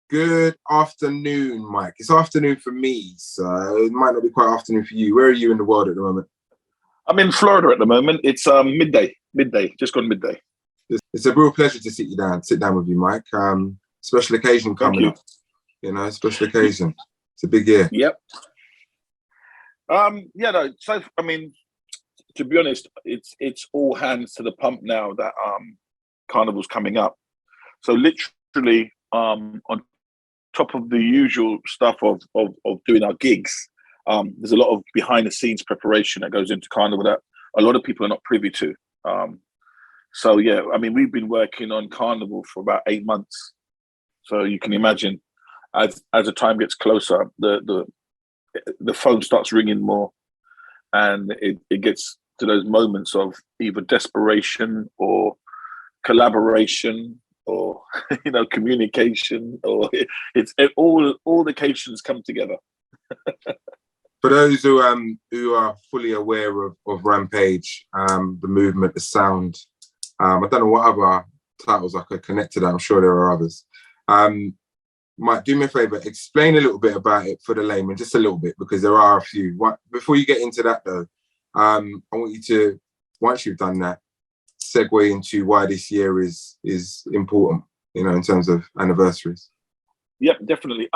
Good afternoon, Mike. It's afternoon for me, so it might not be quite afternoon for you. Where are you in the world at the moment? I'm in Florida at the moment. It's midday, just gone midday. It's a real pleasure to sit down with you, Mike. Special occasion coming up. Special occasion. It's a big year. Yep. So I mean, to be honest, it's all hands to the pump now that Carnival's coming up. So literally, on top of the usual stuff of doing our gigs, there's a lot of behind the scenes preparation that goes into Carnival that a lot of people are not privy to. So yeah, I mean, we've been working on Carnival for about 8 months. So you can imagine, as the time gets closer, the phone starts ringing more, and it gets to those moments of either desperation or collaboration or communication, or all the occasions come together. For those who are fully aware of Rampage, the movement, the sound, I don't know what other titles I could connect to that. I'm sure there are others. Mike, do me a favor, explain a little bit about it for the layman, just a little bit, because there are a few. Before you get into that though, I want you to, once you've done that, segue into why this year is important, in terms of anniversaries. Yep, definitely.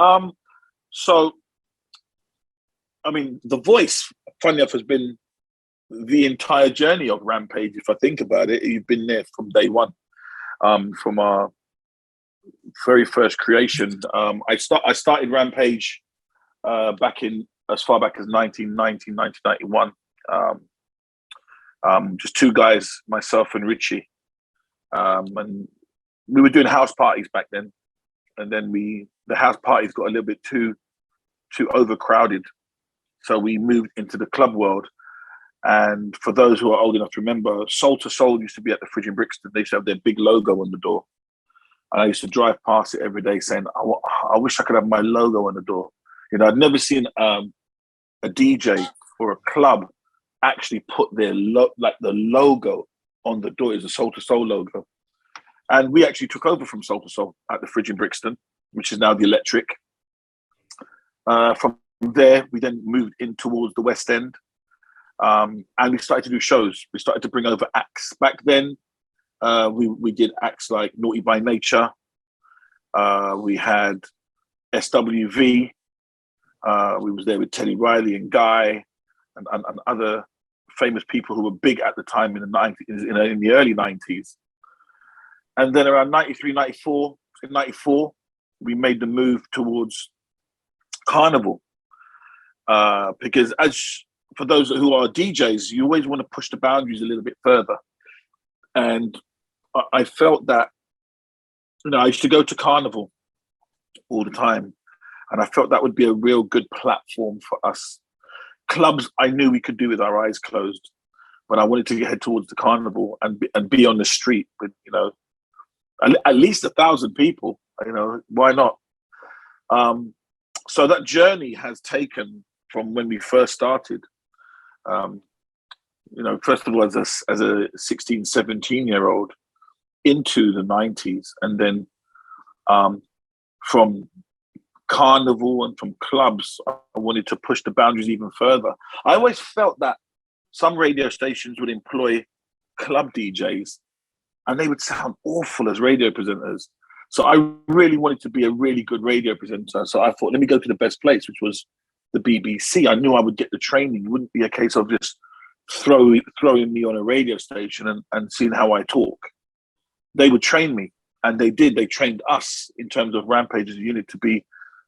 So, I mean, The Voice, funny enough, has been the entire journey of Rampage. If I think about it, you've been there from day one, from our very first creation. I started Rampage back in as far back as 1991. Just two guys, myself and Richie, and we were doing house parties back then. And then the house parties got a little bit too overcrowded, so we moved into the club world. And for those who are old enough to remember, Soul to Soul used to be at the Fridge in Brixton. They used to have their big logo on the door. And I used to drive past it every day saying, I wish I could have my logo on the door. I'd never seen a DJ or a club actually put their the logo on the door. Is a Soul to Soul logo. And we actually took over from Soul to Soul at the Fridge in Brixton, which is now the Electric. From there, we then moved in towards the West End. And we started to do shows. We started to bring over acts. Back then, we did acts like Naughty by Nature. We had SWV. We was there with Teddy Riley and Guy and other famous people who were big at the time in the 90s, in the early 90s. And then around 93, 94, in 94, we made the move towards Carnival. Because for those who are DJs, you always want to push the boundaries a little bit further. And I felt that, I used to go to Carnival all the time, and I felt that would be a real good platform for us. Clubs, I knew we could do with our eyes closed, but I wanted to head towards the Carnival and be on the street with, at least 1,000 people. Why not? So that journey has taken from when we first started. First of all, as a 16, 17-year-old into the 90s, and then from Carnival and from clubs, I wanted to push the boundaries even further. I always felt that some radio stations would employ club DJs and they would sound awful as radio presenters. So I really wanted to be a really good radio presenter. So I thought, let me go to the best place, which was the BBC. I knew I would get the training. It wouldn't be a case of just throwing me on a radio station and seeing how I talk. They would train me, and they did. They trained us in terms of Rampage as a unit to be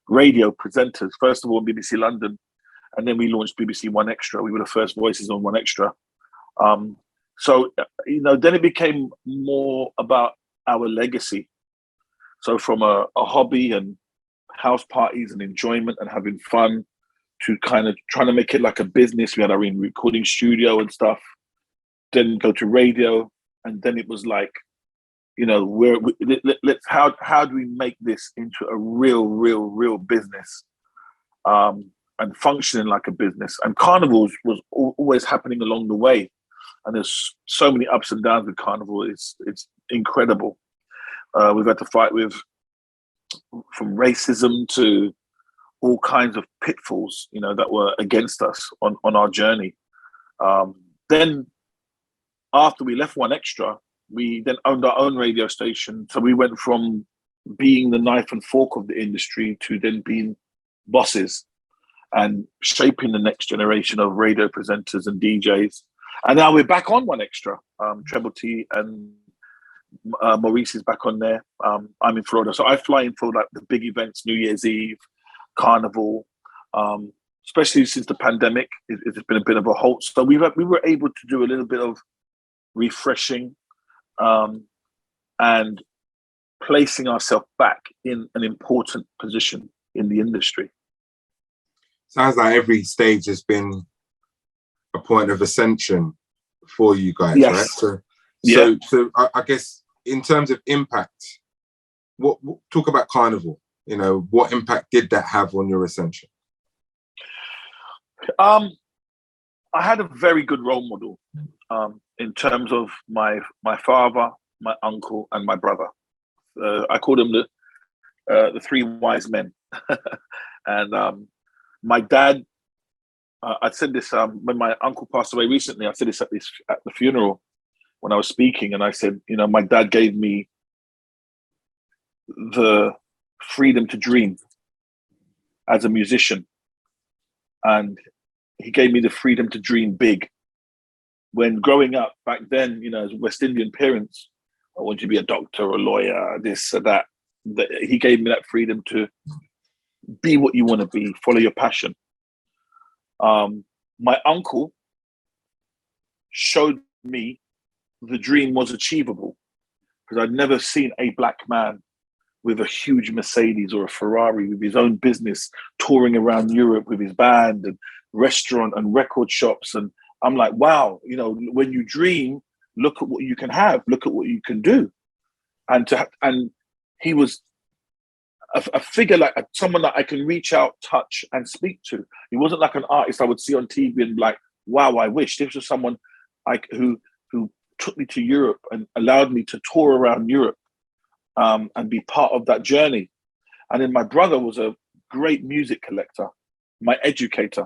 radio presenters. First of all, BBC London, and then we launched BBC One Extra. We were the first voices on One Extra. So then it became more about our legacy. So from a hobby and house parties and enjoyment and having fun to kind of trying to make it like a business. We had our own recording studio and stuff. Then go to radio, and then it was like, how do we make this into a real business, and functioning like a business? And Carnival was always happening along the way, and there's so many ups and downs with Carnival. It's incredible. We've had to fight with from racism to all kinds of pitfalls, you know, that were against us on our journey. Then after we left One Extra, we then owned our own radio station. So we went from being the knife and fork of the industry to then being bosses and shaping the next generation of radio presenters and DJs. And now we're back on One Extra. Treble T and Maurice is back on there. I'm in Florida. So I fly in for like the big events, New Year's Eve, Carnival, especially since the pandemic. It's been a bit of a halt. So we were able to do a little bit of refreshing and placing ourselves back in an important position in the industry. Sounds like every stage has been a point of ascension for you guys, yes. Right? Yeah. So I guess in terms of impact, what talk about Carnival? You know, what impact did that have on your ascension? I had a very good role model in terms of my father, my uncle, and my brother. I call them the three wise men. And my dad, I said this when my uncle passed away recently. I said this at the funeral when I was speaking, and I said, you know, my dad gave me the freedom to dream as a musician, and he gave me the freedom to dream big. When growing up back then, you know, as West Indian parents, I want you to be a doctor or a lawyer, this or that. He gave me that freedom to be what you want to be, follow your passion. My uncle showed me the dream was achievable, because I'd never seen a black man with a huge Mercedes or a Ferrari, with his own business, touring around Europe with his band and restaurant and record shops. And I'm like, wow, you know, when you dream, look at what you can have, look at what you can do. And he was a figure, like someone that I can reach out, touch, and speak to. He wasn't like an artist I would see on TV and be like, wow, I wish. This was someone who took me to Europe and allowed me to tour around Europe and be part of that journey. And then my brother was a great music collector, my educator.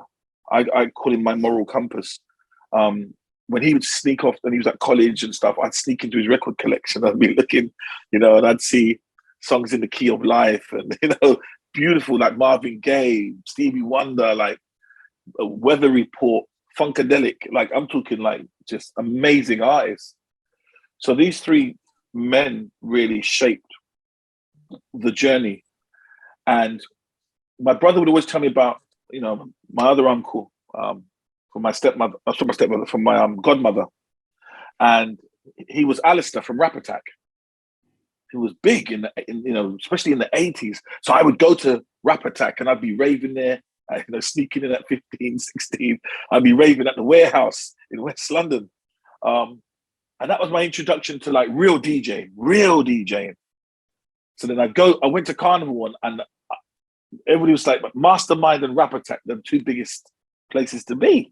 I call him my moral compass. When he would sneak off, and he was at college and stuff, I'd sneak into his record collection. I'd be looking, you know, and I'd see songs in the key of life, and, you know, beautiful, like Marvin Gaye, Stevie Wonder, like a Weather Report, Funkadelic. Like, I'm talking like just amazing artists. So these three men really shaped the journey. And my brother would always tell me about, you know, my other uncle, from my godmother. And he was Alistair from Rap Attack. He was big in you know, especially in the 80s. So I would go to Rap Attack and I'd be raving there, you know, sneaking in at 15, 16. I'd be raving at the Warehouse in West London. And that was my introduction to like real DJing. So then I went to Carnival and everybody was like, Mastermind and Rap Attack, the two biggest places to be.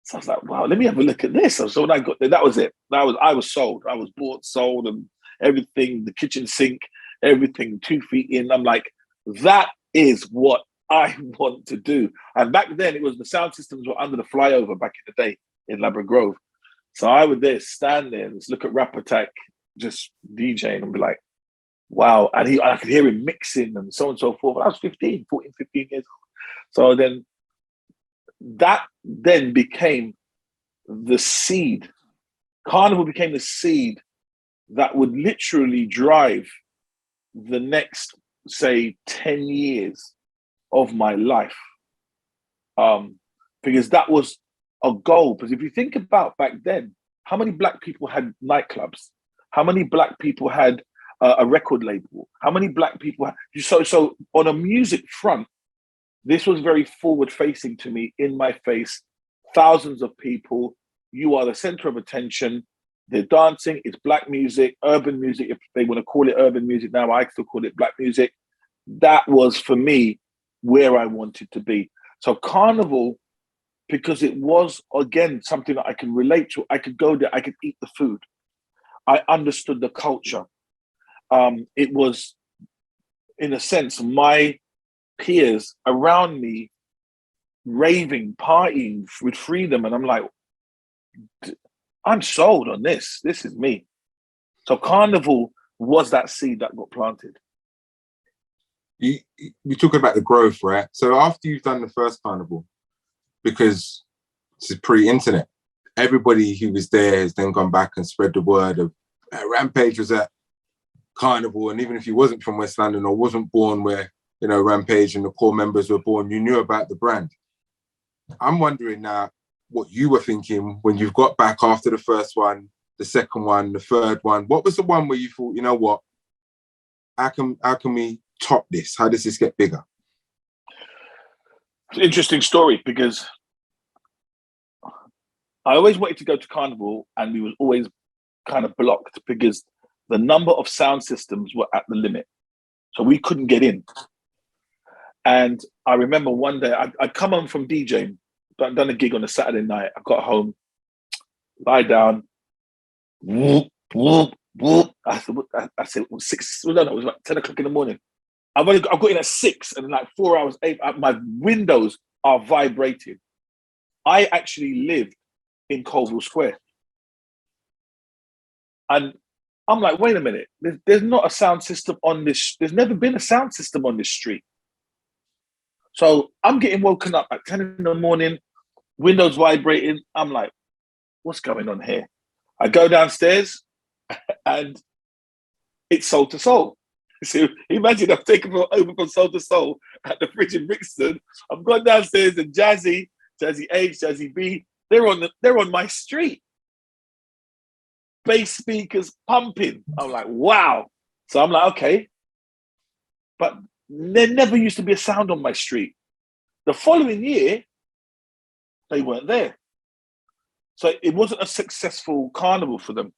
So I was like, wow, let me have a look at this. So when I got there, that was it. I was sold. I was bought, sold, and everything, the kitchen sink, everything, 2 feet in. I'm like, that is what I want to do. And back then, it was the sound systems were under the flyover back in the day in Labrador Grove. So I would stand there, just look at Rap Attack, just DJing, and be like, wow. And I could hear him mixing and so on and so forth. I was 15 years old. So then that then became the seed. Carnival became the seed that would literally drive the next, say, 10 years of my life. Because that was a goal. Because if you think about back then, how many black people had nightclubs? How many black people had a record label? How many black people had... So on a music front, this was very forward-facing to me, in my face. Thousands of people. You are the center of attention. They're dancing. It's black music, urban music. If they want to call it urban music now, I still call it black music. That was, for me, where I wanted to be. So Carnival, because it was, again, something that I can relate to. I could go there. I could eat the food. I understood the culture. It was in a sense, my peers around me raving, partying with freedom. And I'm like, I'm sold on this. This is me. So Carnival was that seed that got planted. You talk about the growth, right? So after you've done the first Carnival, because this is pre-internet, everybody who was there has then gone back and spread the word of Rampage was at Carnival, and even if you wasn't from West London or wasn't born where, you know, Rampage and the core members were born, you knew about the brand. I'm wondering now what you were thinking when you've got back after the first one, the second one, the third one. What was the one where you thought, you know what, how can we top this? How does this get bigger? It's an interesting story, because I always wanted to go to Carnival, and we was always kind of blocked because the number of sound systems were at the limit. So we couldn't get in. And I remember one day I'd come home from DJing, done a gig on a Saturday night. I got home, lie down, whoop, whoop, whoop. I said, 6, no, it was like 10 o'clock in the morning. I got in at 6, and in like 4 hours, 8, my windows are vibrating. I actually lived in Colville Square. And I'm like, wait a minute, there's not a sound system on this. There's never been a sound system on this street. So I'm getting woken up at 10 in the morning, windows vibrating. I'm like, what's going on here? I go downstairs and it's Soul to Soul. So imagine I've taken over from Soul to Soul at the Fridge in Brixton. I've gone downstairs and Jazzy H, Jazzy B, they're on my street. Bass speakers pumping. I'm like, wow. So I'm like, okay. But there never used to be a sound on my street. The following year, they weren't there. So it wasn't a successful Carnival for them.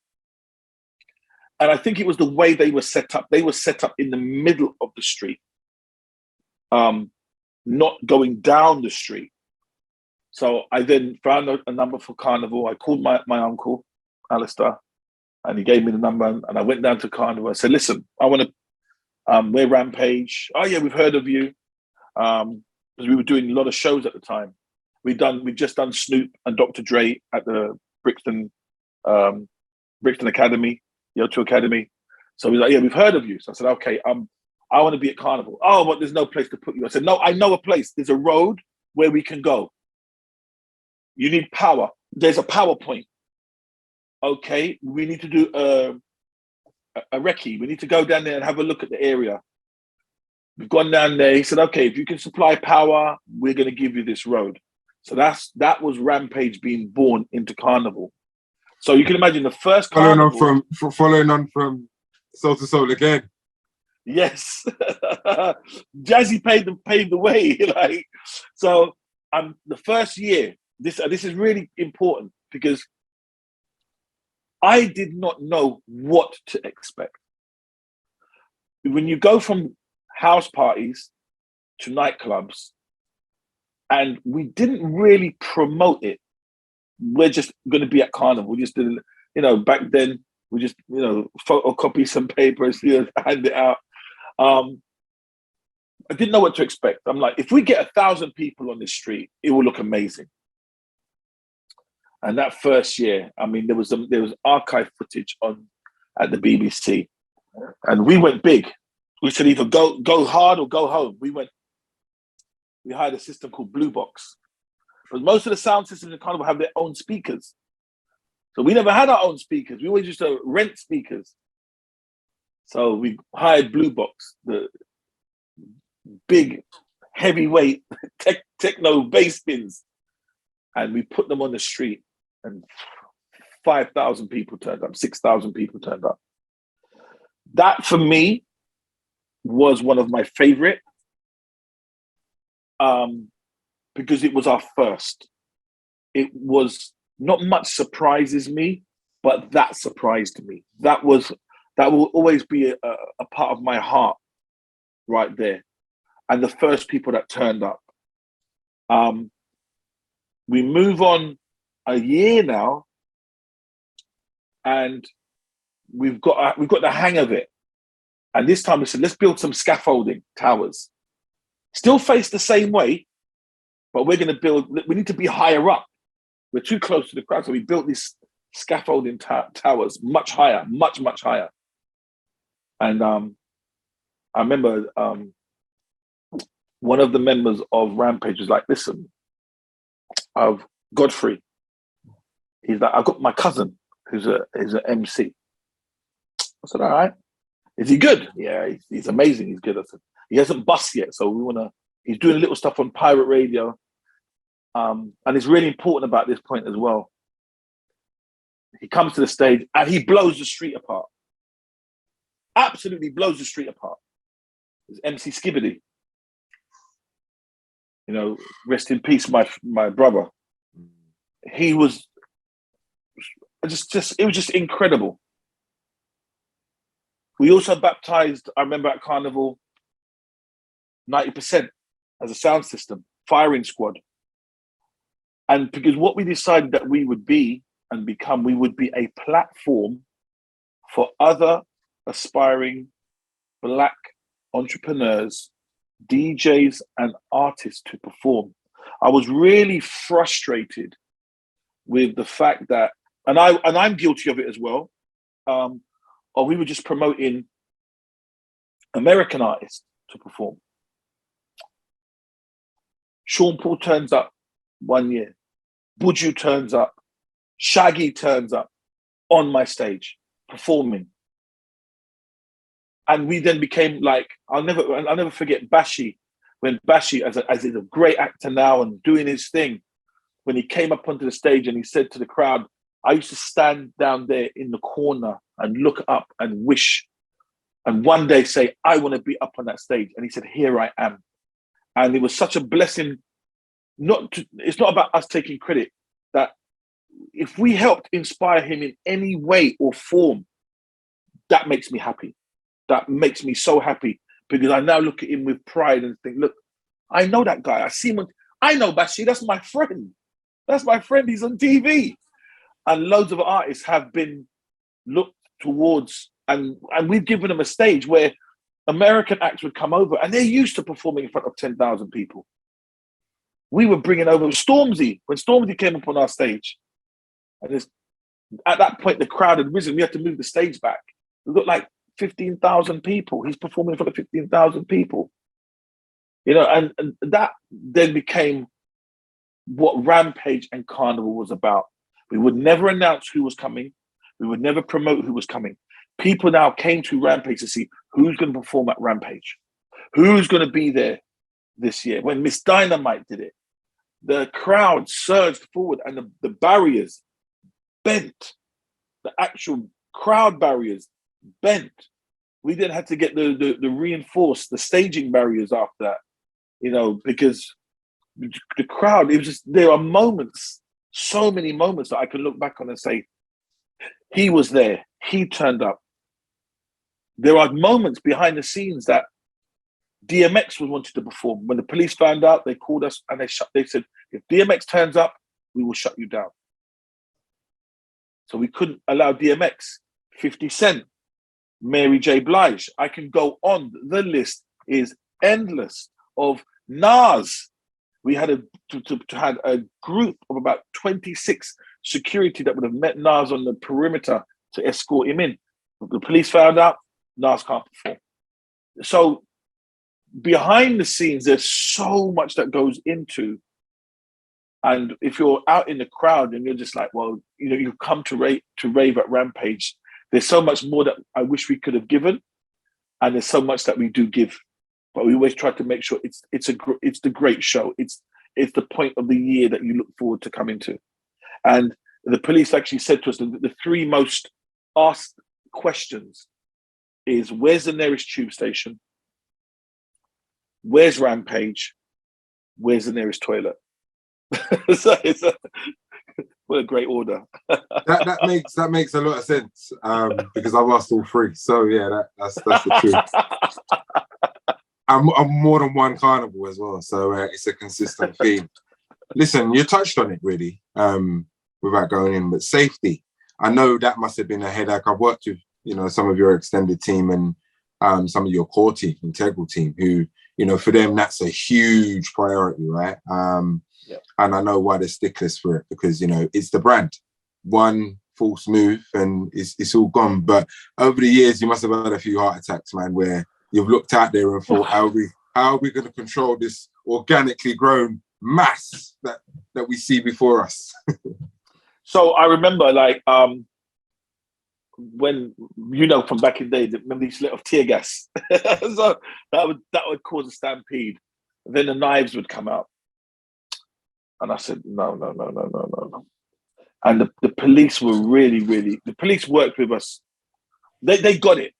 And I think it was the way they were set up. They were set up in the middle of the street, not going down the street. So I then found a number for Carnival. I called my uncle, Alistair, and he gave me the number, and I went down to Carnival. I said, listen, I want to, we're Rampage. Oh yeah, we've heard of you. Because we were doing a lot of shows at the time. We'd just done Snoop and Dr. Dre at the Brixton Academy, the O2 Academy. So he's like, yeah, we've heard of you. So I said, okay, I want to be at Carnival. Oh, but there's no place to put you. I said, no, I know a place. There's a road where we can go. You need power. There's a PowerPoint. Okay, we need to do a recce. We need to go down there and have a look at the area. We've gone down there. He said, okay, if you can supply power, we're going to give you this road. So that was Rampage being born into Carnival. So you can imagine the first Carnival. Following on from Soul to Soul again. Yes. Jazzy paved the way. Like, so the first year, this is really important because I did not know what to expect. When you go from house parties to nightclubs, and we didn't really promote it. We're just going to be at Carnival. We just didn't, back then we just, photocopy some papers, hand it out. I didn't know what to expect. I'm like, if we get 1,000 people on this street, it will look amazing. And that first year, I mean, there was archive footage at the BBC, and we went big. We said either go hard or go home. We hired a system called Blue Box. Because most of the sound systems in Carnival have their own speakers. So we never had our own speakers. We always used to rent speakers. So we hired Blue Box, the big, heavyweight techno bass bins. And we put them on the street. And 5,000 people turned up, 6,000 people turned up. That, for me, was one of my favorite. Because it was our first. It was not much surprises me, but that surprised me. That will always be a part of my heart right there. And the first people that turned up. We move on a year now, and we've got the hang of it. And this time we said, let's build some scaffolding towers. Still face the same way, but we need to be higher up. We're too close to the crowd. So we built these scaffolding towers much higher, much, much higher. And I remember one of the members of Rampage was like, listen, I've Godfrey. He's like, I've got my cousin who's an MC. I said, all right. Is he good? Yeah, he's amazing. He's good. I said, he hasn't bust yet, so he's doing a little stuff on pirate radio. And it's really important about this point as well. He comes to the stage and he blows the street apart. Absolutely blows the street apart. It's MC Skibbity. You know, rest in peace, my brother. He was it was just incredible. We also baptized, I remember at Carnival, 90% as a sound system, firing squad. And because what we decided that we would be and become, we would be a platform for other aspiring Black entrepreneurs, DJs and artists to perform. I was really frustrated with the fact that, and I'm guilty of it as well, or we were just promoting American artists to perform. Sean Paul turns up one year, Buju turns up, Shaggy turns up on my stage performing. And we then became like, I'll never forget Bashi, when Bashi, as he's a great actor now and doing his thing, when he came up onto the stage and he said to the crowd, I used to stand down there in the corner and look up and wish, and one day say, I want to be up on that stage. And he said, here I am. And it was such a blessing. It's not about us taking credit, that if we helped inspire him in any way or form, that makes me happy. That makes me so happy, because I now look at him with pride and think, look, I know that guy. I see him. I know Bashi. That's my friend. That's my friend. He's on TV. And loads of artists have been looked towards, and we've given them a stage where American acts would come over, and they're used to performing in front of 10,000 people. We were bringing over Stormzy. When Stormzy came up on our stage, and at that point the crowd had risen, we had to move the stage back. It looked like 15,000 people. He's performing in front of 15,000 people. You know, and that then became what Rampage and Carnival was about. We would never announce who was coming. We would never promote who was coming. People now came to Rampage to see who's going to perform at Rampage, who's going to be there this year. When Miss Dynamite did it, the crowd surged forward and the barriers bent. The actual crowd barriers bent. We then had to get the reinforced, the staging barriers after that, you know, because the crowd, it was just, there are moments, so many moments that I can look back on and say, he was there, he turned up. There are moments behind the scenes that DMX was wanted to perform. When the police found out, they called us and they said, if DMX turns up, we will shut you down. So we couldn't allow DMX, 50 Cent, Mary J. Blige. I can go on. The list is endless. Of Nas. We had a group of about 26 security that would have met Nas on the perimeter to escort him in. The police found out, Nas can't perform. So behind the scenes, there's so much that goes into. And if you're out in the crowd and you're just like, well, you know, you've come to rave at Rampage, there's so much more that I wish we could have given, and there's so much that we do give. But we always try to make sure it's the great show. It's the point of the year that you look forward to coming to. And the police actually said to us that the three most asked questions is, where's the nearest tube station? Where's Rampage? Where's the nearest toilet? So what a great order. that makes a lot of sense, because I've asked all three. So yeah, that's the truth. I'm more than one Carnival as well, so it's a consistent theme. Listen, you touched on it really, without going in, but safety. I know that must have been a headache. I've worked with, you know, some of your extended team, and some of your core team, integral team, who, you know, for them, that's a huge priority, right? And I know why they're sticklers for it, because, you know, it's the brand. One false move and it's all gone. But over the years, you must have had a few heart attacks, man, where you've looked out there and thought, how are we going to control this organically grown mass that we see before us? So I remember, like, when, you know, from back in the day, remember these little tear gas? So that would cause a stampede. Then the knives would come out. And I said, no. And the police were really, the police worked with us. They got it.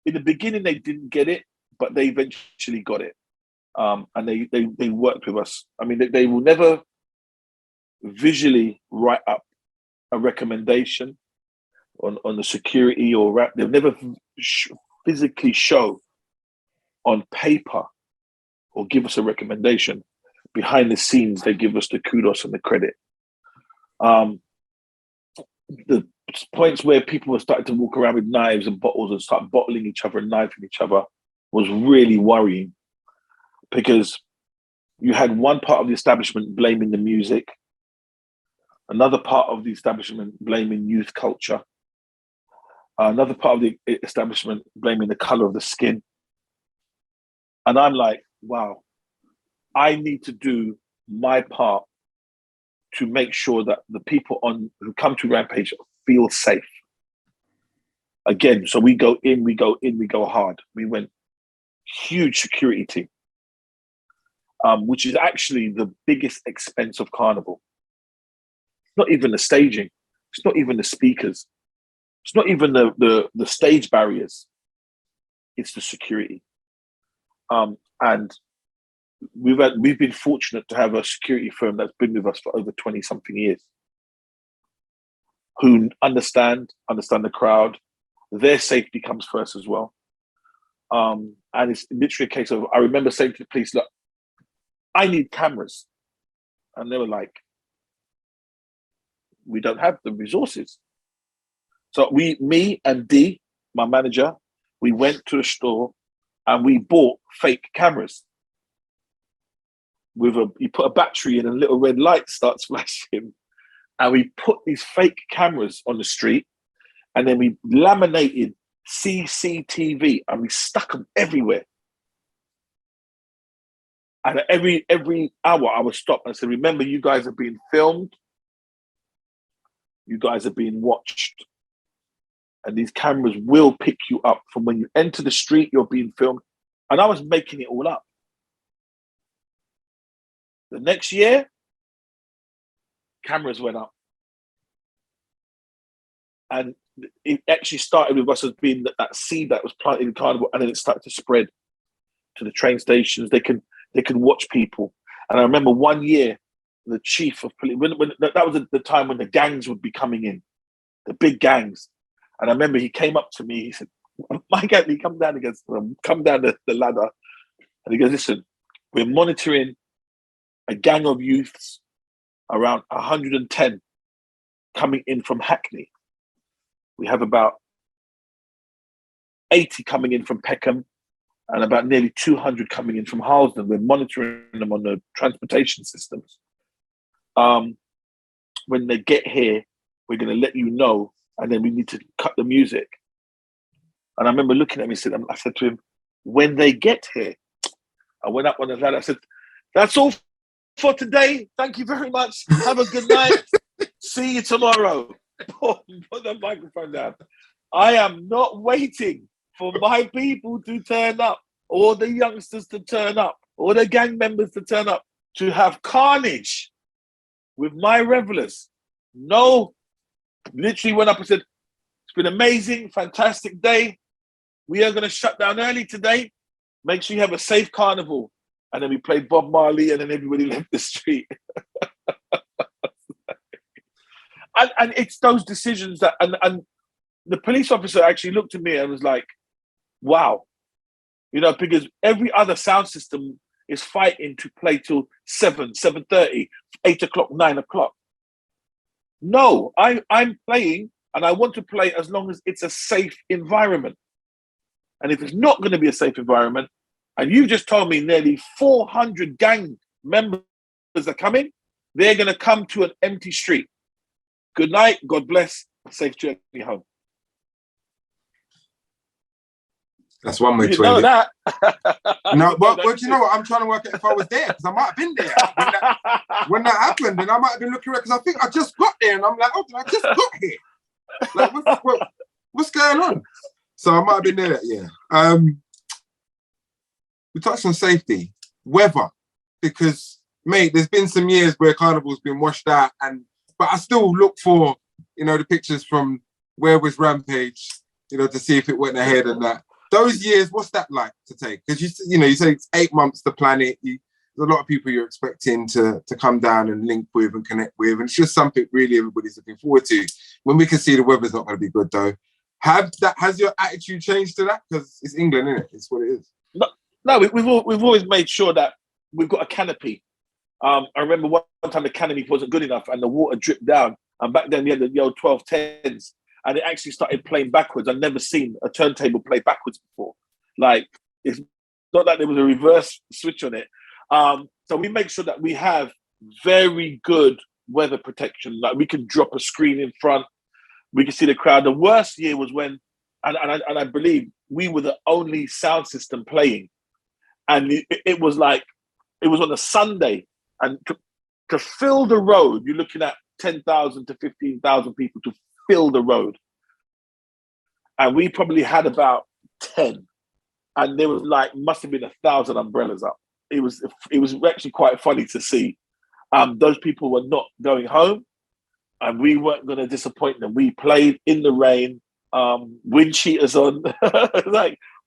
In the beginning, they didn't get it, but they eventually got it. And they worked with us. I mean, they will never visually write up a recommendation on the security or rap. They'll never physically show on paper or give us a recommendation. Behind the scenes, they give us the kudos and the credit. The points where people were starting to walk around with knives and bottles and start bottling each other and knifing each other was really worrying, because you had one part of the establishment blaming the music, another part of the establishment blaming youth culture, another part of the establishment blaming the color of the skin. And I'm like, wow, I need to do my part to make sure that the people who come to Rampage feel safe. Again, so we go hard. We went huge security team, which is actually the biggest expense of Carnival. It's not even the staging. It's not even the speakers. It's not even the stage barriers. It's the security. And we've been fortunate to have a security firm that's been with us for over 20 something years, who understand the crowd. Their safety comes first as well. And it's literally a case of, I remember saying to the police, look, I need cameras. And they were like, we don't have the resources. So me and D, my manager, we went to a store and we bought fake cameras. You put a battery in and a little red light starts flashing. And we put these fake cameras on the street, and then we laminated CCTV and we stuck them everywhere. And every hour I would stop and say, remember, you guys are being filmed. You guys are being watched. And these cameras will pick you up from when you enter the street, you're being filmed. And I was making it all up. The next year, cameras went up. And it actually started with us as being that seed that was planted in Carnival, and then it started to spread to the train stations. They can watch people. And I remember one year, the chief of police, that was the time when the gangs would be coming in, the big gangs. And I remember he came up to me, he said, my God, he come down the ladder, and he goes, listen, we're monitoring a gang of youths, around 110 coming in from Hackney. We have about 80 coming in from Peckham and about nearly 200 coming in from Harlesden. We're monitoring them on the transportation systems. When they get here, we're going to let you know, and then we need to cut the music. And I remember looking at him and I said to him, when they get here, I went up on the ladder, I said, that's all for today. Thank you very much. Have a good night. See you tomorrow. Put the microphone down. I am not waiting for my people to turn up, or the youngsters to turn up, or the gang members to turn up to have carnage with my revelers. No, literally went up and said, it's been amazing, fantastic day. We are going to shut down early today. Make sure you have a safe carnival. And then we played Bob Marley, and then everybody left the street. And it's those decisions that, and the police officer actually looked at me and was like, wow. You know, because every other sound system is fighting to play till 7, 7:30, 8 o'clock, 9 o'clock. No, I'm playing, and I want to play as long as it's a safe environment. And if it's not going to be a safe environment, and you just told me nearly 400 gang members are coming, they're going to come to an empty street. Good night. God bless. Safe journey home. That's one way You to know end that. it. No, but you know what? I'm trying to work out if I was there, because I might have been there when that happened, and I might have been looking around because I think I just got there, and I'm like, oh, I just got here. Like, what's going on? So I might have been there. Yeah. We touched on safety, weather, because mate, there's been some years where Carnival's been washed out, but I still look for, the pictures from where was Rampage, to see if it went ahead and that. Those years, what's that like to take? Because you say it's 8 months to plan it. There's a lot of people you're expecting to come down and link with and connect with, and it's just something really everybody's looking forward to. When we can see the weather's not going to be good though, has your attitude changed to that? Because it's England, isn't it? It's what it is. No, we've always made sure that we've got a canopy. I remember one time the canopy wasn't good enough and the water dripped down. And back then we had the old 1210s, and it actually started playing backwards. I've never seen a turntable play backwards before. Like, it's not like there was a reverse switch on it. So we make sure that we have very good weather protection. Like, we can drop a screen in front. We can see the crowd. The worst year was when, and I believe we were the only sound system playing. And it was like, it was on a Sunday. And to fill the road, you're looking at 10,000 to 15,000 people to fill the road. And we probably had about 10. And there was must have been 1,000 umbrellas up. It was actually quite funny to see. Those people were not going home, and we weren't going to disappoint them. We played in the rain, wind cheaters on,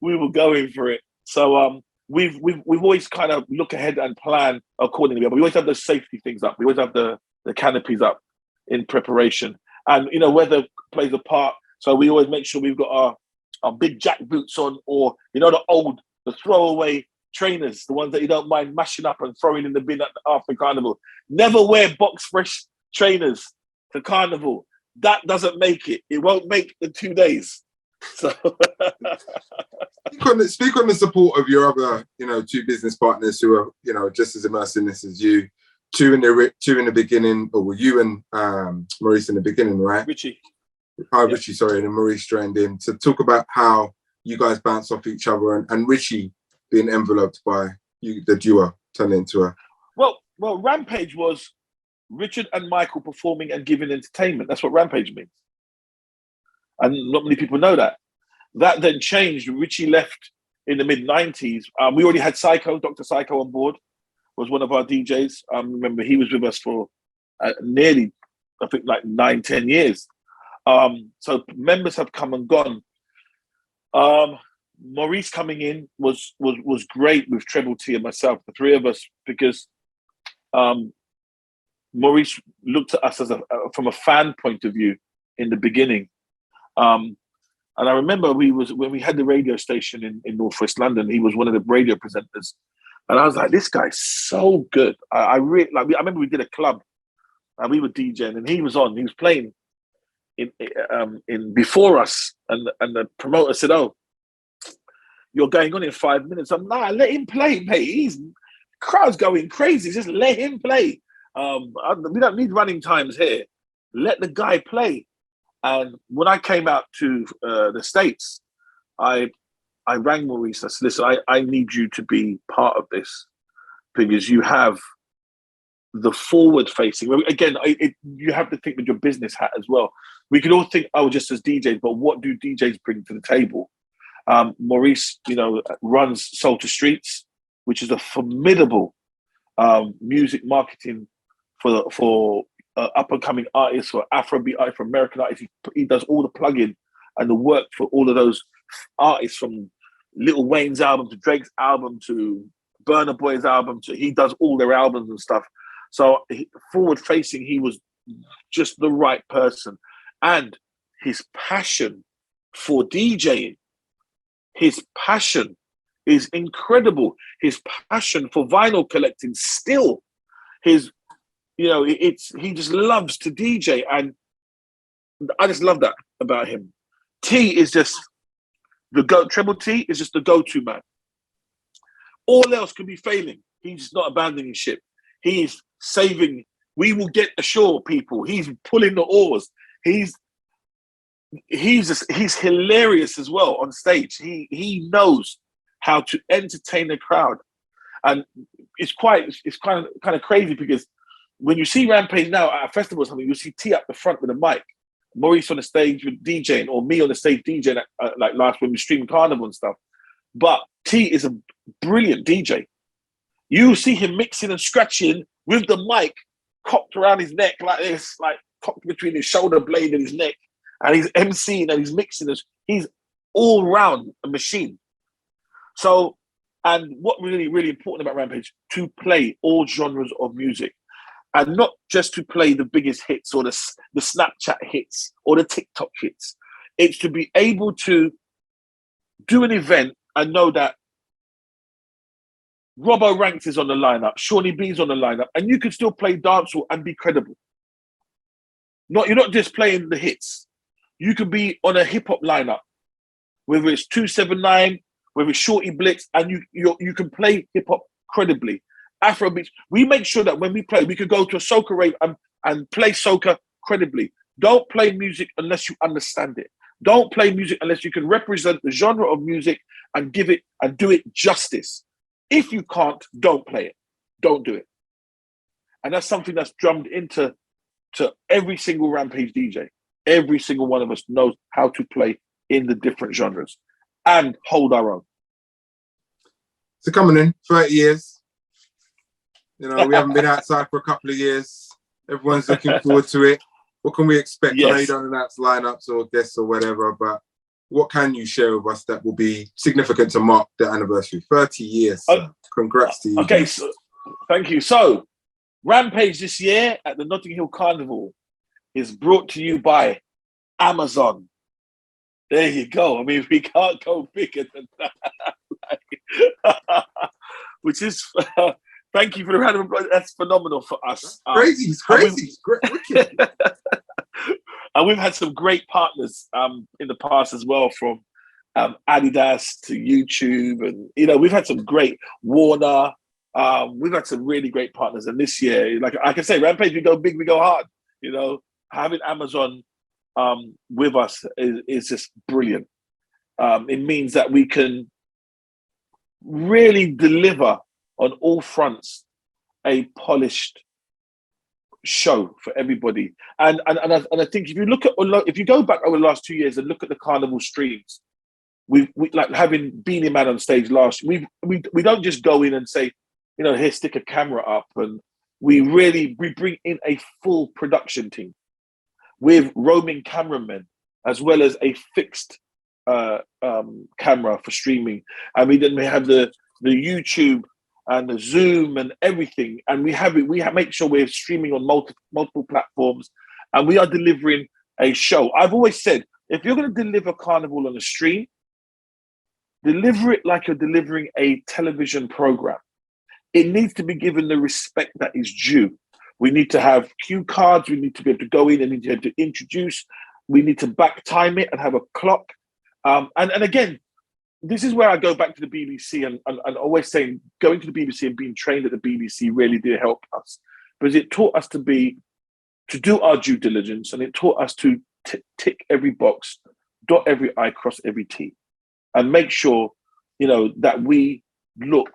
we were going for it. So we've always kind of look ahead and plan accordingly. But we always have those safety things up. We always have the canopies up in preparation, and weather plays a part. So we always make sure we've got our big jack boots on, or the throwaway trainers, the ones that you don't mind mashing up and throwing in the bin after Carnival. Never wear box fresh trainers to Carnival. That doesn't make it. It won't make the 2 days. So speak on the support of your other, two business partners who are, just as immersed in this as you. Two in the beginning, or were you and Maurice in the beginning, right? Richie. Richie, sorry, and Maurice joined in to talk about how you guys bounce off each other, and Richie being enveloped by you, the duo, turning into a... Well, Rampage was Richard and Michael performing and giving entertainment. That's what Rampage means. And not many people know that. That then changed. Richie left in the mid-90s. We already had Psycho, Dr. Psycho on board, was one of our DJs. Remember, he was with us for nearly, I think, 9-10 years. So members have come and gone. Maurice coming in was great with Treble T and myself, the three of us, because Maurice looked at us from a fan point of view in the beginning. And I remember when we had the radio station in Northwest London, he was one of the radio presenters. And I was like, this guy's so good. I remember we did a club and we were DJing, and he was playing in before us, and the promoter said, "Oh, you're going on in 5 minutes." I'm like, let him play, mate. Crowd's going crazy. Just let him play. We don't need running times here. Let the guy play. And when I came out to the States, I rang Maurice. I said, listen, I need you to be part of this, because you have the forward facing. Again, you have to think with your business hat as well. We could all think, just as DJs, but what do DJs bring to the table? Maurice, runs Soul to Streets, which is a formidable music marketing for up and coming artists, for Afrobeat artists, for American artists. He does all the plug-in and the work for all of those artists, from Lil Wayne's album to Drake's album to Burna Boy's album. He does all their albums and stuff. So forward facing, he was just the right person. And his passion for DJing, his passion is incredible. His passion for vinyl collecting still, he just loves to DJ, and I just love that about him. T is just Treble T is just the go-to man. All else can be failing. He's not abandoning ship. He's saving. We will get ashore, people. He's pulling the oars. He's hilarious as well on stage. He knows how to entertain a crowd, and it's kind of crazy because when you see Rampage now at a festival or something, you see T up the front with a mic, Maurice on the stage with DJing, or me on the stage DJing like last when we streamed Carnival and stuff. But T is a brilliant DJ. You see him mixing and scratching with the mic cocked around his neck like this, like cocked between his shoulder blade and his neck, and he's emceeing and he's mixing this. He's all round a machine. So, and what really, really important about Rampage, to play all genres of music, and not just to play the biggest hits or the Snapchat hits or the TikTok hits. It's to be able to do an event and know that Robbo Ranks is on the lineup, Shawnee B's on the lineup, and you can still play dancehall and be credible. You're not just playing the hits. You could be on a hip hop lineup, whether it's 279, whether it's Shorty Blitz, and you can play hip hop credibly. Afrobeats. We make sure that when we play, we could go to a soca rave and play soca credibly. Don't play music unless you understand it. Don't play music unless you can represent the genre of music and give it and do it justice. If you can't, don't play it. Don't do it. And that's something that's drummed into every single Rampage DJ. Every single one of us knows how to play in the different genres and hold our own. So coming in 30 years. You know, we haven't been outside for a couple of years. Everyone's looking forward to it. What can we expect? Yes. I know you don't announce lineups or guests or whatever, but what can you share with us that will be significant to mark the anniversary? 30 years. Congrats to you. Okay, so, thank you. So, Rampage this year at the Notting Hill Carnival is brought to you by Amazon. There you go. I mean, we can't go bigger than that. Which is... thank you for the round of applause. That's phenomenal for us. Crazy. It's crazy. It's great. And we've had some great partners in the past as well, from Adidas to YouTube. And, you know, we've had some great Warner. We've had some really great partners. And this year, like I can say, Rampage, we go big, we go hard. You know, having Amazon with us is just brilliant. It means that we can really deliver on all fronts a polished show for everybody. And I think if you go back over the last 2 years and look at the Carnival streams, we like having Beanie Man on stage last, we don't just go in and say, you know, here, stick a camera up, and we bring in a full production team with roaming cameramen as well as a fixed camera for streaming. And we have the YouTube and the Zoom and everything, and we make sure we're streaming on multiple platforms, and we are delivering a show. I've always said, if you're going to deliver Carnival on a stream, deliver it like you're delivering a television program. It needs to be given the respect that is due. We need to have cue cards. We need to be able to go in and need to be able to introduce. We need to back time it and have a clock. And again, this is where I go back to the BBC and always saying going to the BBC and being trained at the BBC really did help us, because it taught us to do our due diligence, and it taught us to tick every box, dot every I, cross every T, and make sure, you know, that we look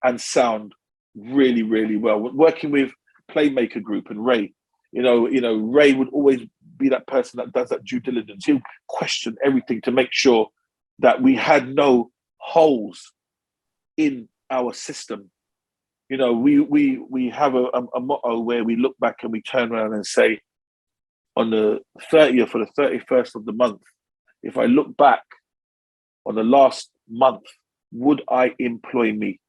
and sound really, really well. Working with Playmaker Group and Ray, you know, Ray would always be that person that does that due diligence. He'll question everything to make sure that we had no holes in our system. You know, we have a motto where we look back and we turn around and say, on the 30th or the 31st of the month, if I look back on the last month, would I employ me?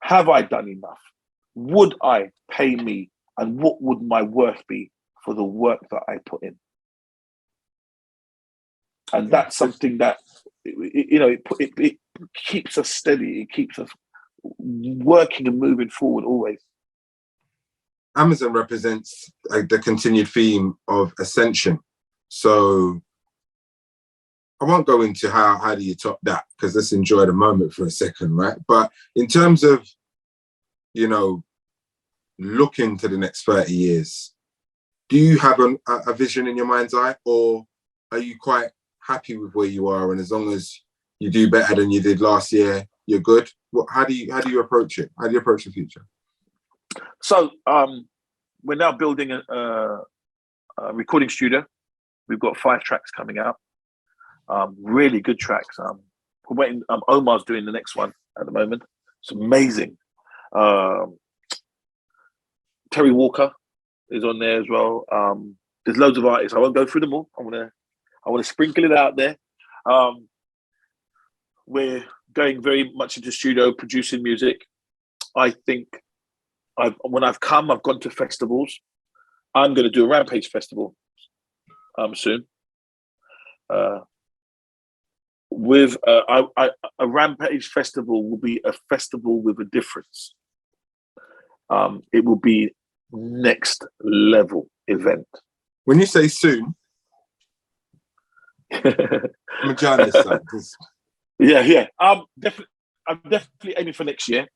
Have I done enough? Would I pay me? And what would my worth be for the work that I put in? And that's something that, you know, it keeps us steady. It keeps us working and moving forward always. Amazon represents the continued theme of ascension. So I won't go into how do you top that, because let's enjoy the moment for a second, right? But in terms of, you know, looking to the next 30 years, do you have a vision in your mind's eye, or are you quite happy with where you are, and as long as you do better than you did last year, you're good? How do you approach it? How do you approach the future? So we're now building a recording studio. We've got 5 tracks coming out, really good tracks. We're waiting. Omar's doing the next one at the moment. It's amazing. Terry Walker is on there as well. There's loads of artists. I won't go through them all. I want to sprinkle it out there. We're going very much into studio, producing music. I think when I've gone to festivals. I'm going to do a Rampage festival soon. With a Rampage festival will be a festival with a difference. It will be next level event. When you say soon, I'm a journalist. Yeah. I'm definitely aiming for next year.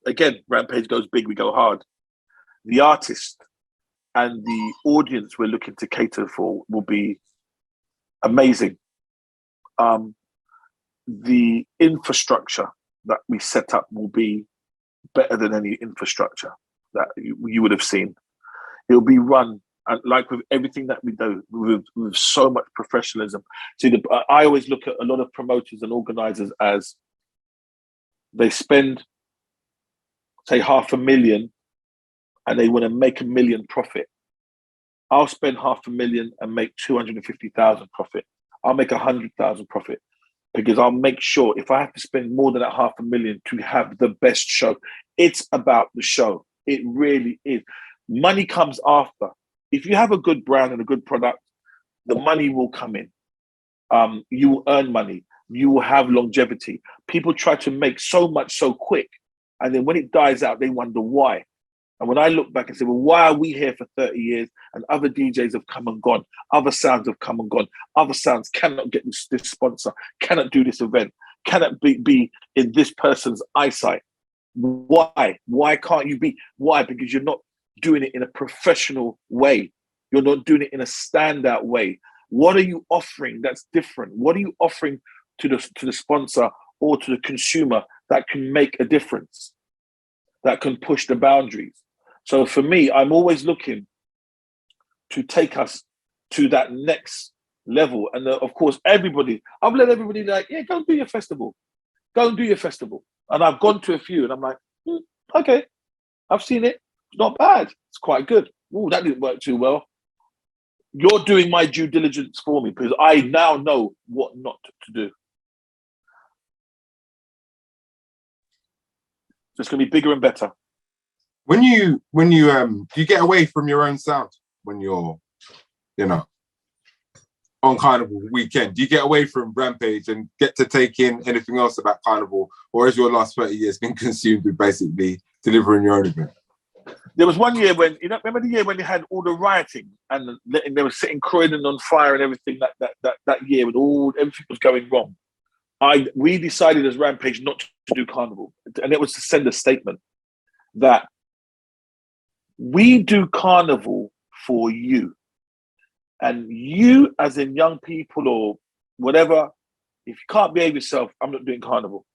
Again, Rampage goes big, we go hard. The artist and the audience we're looking to cater for will be amazing. The infrastructure that we set up will be better than any infrastructure that you would have seen. It'll be run, like with everything that we do, with so much professionalism. See, I always look at a lot of promoters and organizers as they spend, say, $500,000 and they want to make $1 million profit. I'll spend $500,000 and make 250,000 profit. I'll make 100,000 profit, because I'll make sure if I have to spend more than that $500,000 to have the best show, it's about the show. It really is. Money comes after. If you have a good brand and a good product, the money will come in. You will earn money. You will have longevity. People try to make so much so quick, and then when it dies out, they wonder why. And when I look back and say, well, why are we here for 30 years and other DJs have come and gone, other sounds have come and gone, other sounds cannot get this sponsor, cannot do this event, cannot be in this person's eyesight. Why? Why can't you be? Why? Because you're not doing it in a professional way. You're not doing it in a standout way. What are you offering that's different? What are you offering to the sponsor or to the consumer that can make a difference, that can push the boundaries? So for me, I'm always looking to take us to that next level. And of course, I've let everybody like, yeah, go and do your festival. Go and do your festival. And I've gone to a few and I'm like, okay, I've seen it. It's not bad. It's quite good. Oh, that didn't work too well. You're doing my due diligence for me, because I now know what not to do. So it's going to be bigger and better. When you do you get away from your own sound when you're, on Carnival weekend? Do you get away from Rampage and get to take in anything else about Carnival, or has your last 30 years been consumed with basically delivering your own event? There was one year when, remember the year when they had all the rioting and they were setting Croydon on fire and everything that year, when everything was going wrong. We decided as Rampage not to do Carnival, and it was to send a statement that we do Carnival for you, and you, as in young people or whatever, if you can't behave yourself, I'm not doing Carnival.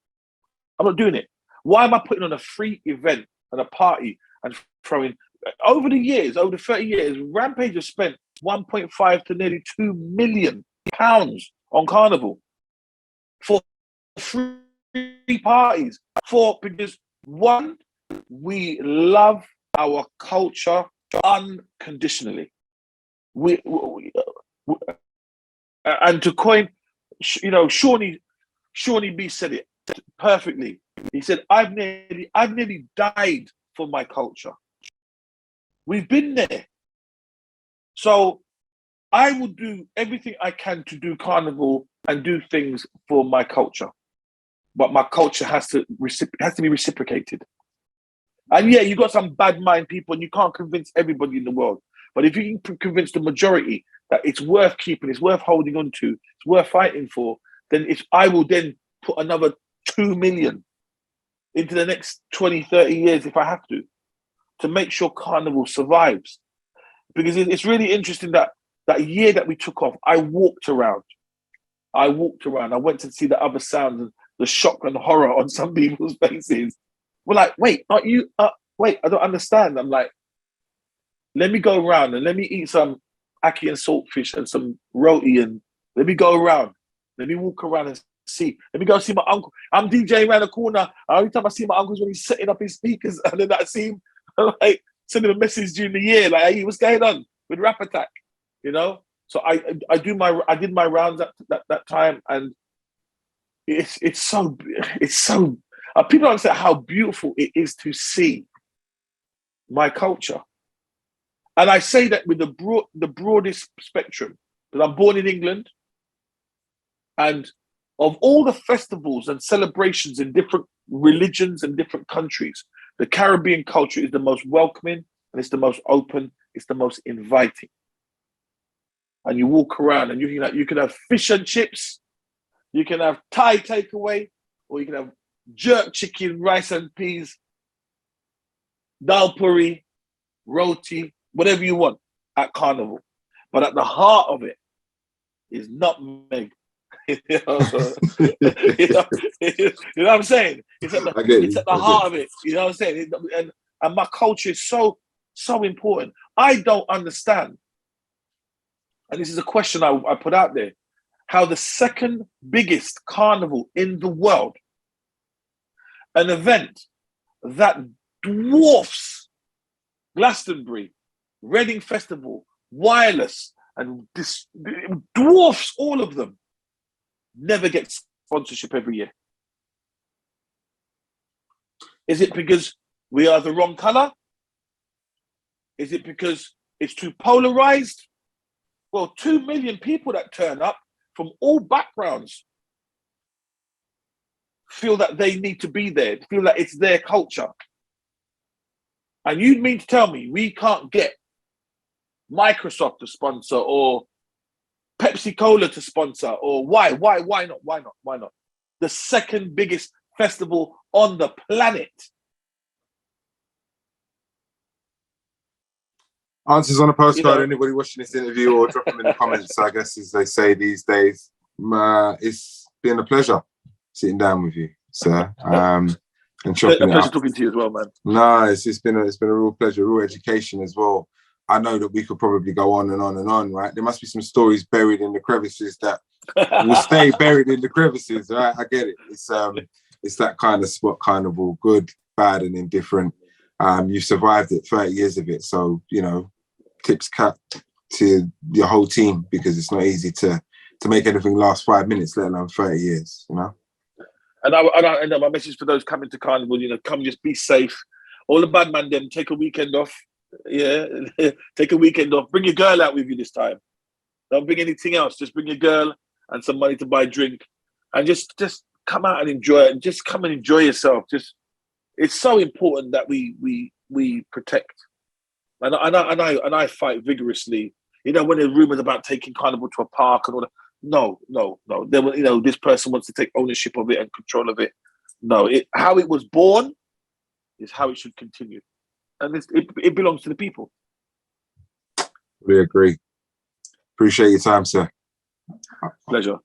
I'm not doing it. Why am I putting on a free event and a party and throwing? Over the 30 years, Rampage has spent 1.5 to nearly £2 million on Carnival for free parties. Because one, we love our culture unconditionally. And to coin, Shawnee B said it perfectly. He said, I've nearly died for my culture. We've been there. So I will do everything I can to do Carnival and do things for my culture. But my culture has to be reciprocated. And you got some bad mind people, and you can't convince everybody in the world. But if you can convince the majority that it's worth keeping, it's worth holding on to, it's worth fighting for, then I will then put another 2 million into the next 20, 30 years if I have to make sure Carnival survives. Because it's really interesting that year that we took off, I walked around. I went to see the other sounds and the shock and horror on some people's faces. We're like, wait, aren't you? Wait, I don't understand. I'm like, let me go around and let me eat some ackee and saltfish and some roti, and let me go around. Let me walk around and see. Let me go see my uncle. I'm DJing around the corner. Every time I see my uncle is when he's setting up his speakers, and then I see him like sending a message during the year, like, hey, what's going on with Rap Attack? You know? So I did my rounds at that time, and it's so people don't understand how beautiful it is to see my culture. And I say that with the broadest spectrum, because I'm born in England, and of all the festivals and celebrations in different religions and different countries, the Caribbean culture is the most welcoming, and it's the most open, it's the most inviting. And you walk around and you can have fish and chips, you can have Thai takeaway, or you can have jerk chicken, rice and peas, dal puri, roti, whatever you want at Carnival. But at the heart of it is nutmeg. you know what I'm saying? It's at the heart of it. You know what I'm saying? And my culture is so important. I don't understand. And this is a question I put out there, how the second biggest carnival in the world, an event that dwarfs Glastonbury, Reading Festival, Wireless, and dwarfs all of them, never gets sponsorship every year. Is it because we are the wrong color? Is it because it's too polarized? Well, 2 million people that turn up from all backgrounds feel that they need to be there, feel that it's their culture. And you mean to tell me we can't get Microsoft to sponsor, or Pepsi Cola to sponsor, or why not? The second biggest festival on the planet. Answers on a postcard. Anybody watching this interview, or drop them in the comments, I guess, as they say these days. It's been a pleasure sitting down with you, sir. And chopping a pleasure talking to you as well, man. No, it's been a real pleasure, real education as well. I know that we could probably go on and on and on, right? There must be some stories buried in the crevices that will stay buried in the crevices, right? I get it. It's that kind of spot carnival, good, bad, and indifferent. You've survived it, 30 years of it. So, tips cut to your whole team, because it's not easy to make anything last 5 minutes, let alone 30 years, And my message for those coming to Carnival, come, just be safe. All the bad man, them, take a weekend off. Yeah, take a weekend off. Bring your girl out with you this time. Don't bring anything else. Just bring your girl and some money to buy a drink, and just come out and enjoy it. And just come and enjoy yourself. It's so important that we protect. And I fight vigorously. When there's rumors about taking Carnival to a park and all that. No. This person wants to take ownership of it and control of it. No, how it was born is how it should continue. And it belongs to the people. We agree. Appreciate your time, sir. Pleasure.